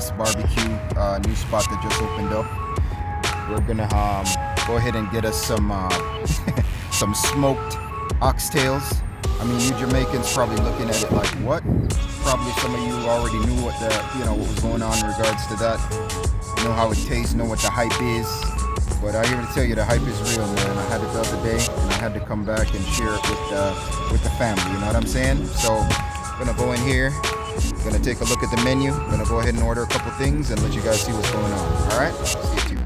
Les BBQ, new spot that just opened up. We're gonna go ahead and get us some some smoked oxtails. I mean, you Jamaicans probably looking at it like, what? Probably some of you already knew what what was going on in regards to that. Know how it tastes, know what the hype is. But I'm here to tell you the hype is real, man. I had it the other day, and I had to come back and share it with the family. You know what I'm saying? So, I'm gonna go in here, gonna take a look at the menu, gonna go ahead and order a couple things and let you guys see what's going on. All right? See you tuned.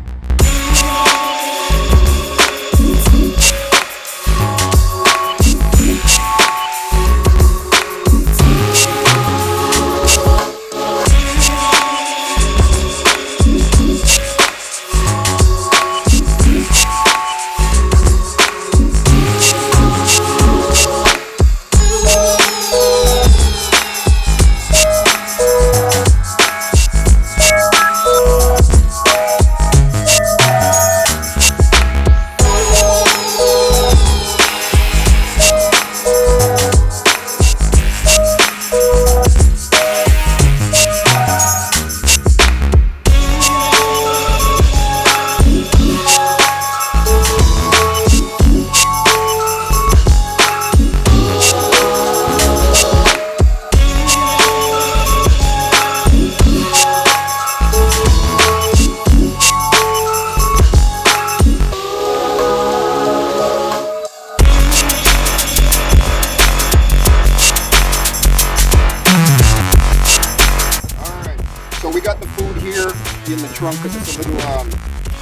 So we got the food here in the trunk because it's a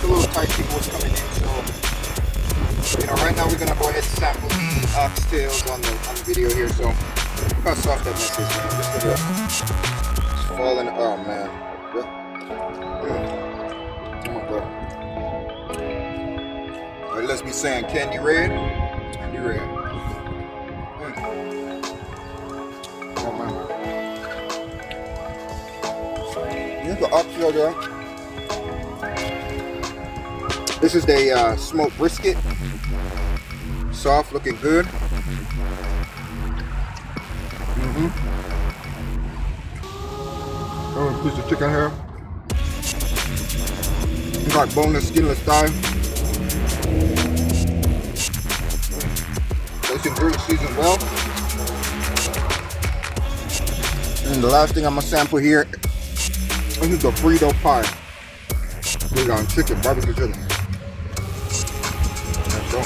little tight. People was coming in, so right now we're gonna go ahead and sample the oxtails on the video here. So cuss off that message, man. Just for it's falling. Oh man. Oh my god. All right, let's be saying candy red. Candy red. Oh man. Here's the oxtail there. This is the smoked brisket. Soft, looking good. Oh, a piece of chicken here. You got boneless, skinless thigh. It's in grilled, seasoned well. And the last thing I'm gonna sample here. This is the Frito pie. We got chicken, barbecue chicken. Let's go.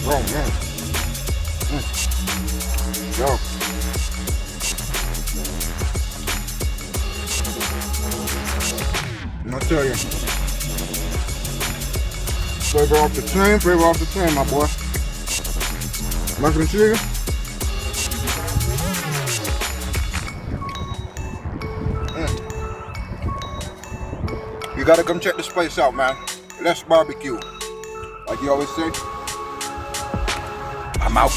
Oh man. Go. And I'll tell you. Flavor off the chain, my boy. Macaroni and cheese. You gotta come check this place out, man. Les BBQ. Like you always say, I'm out.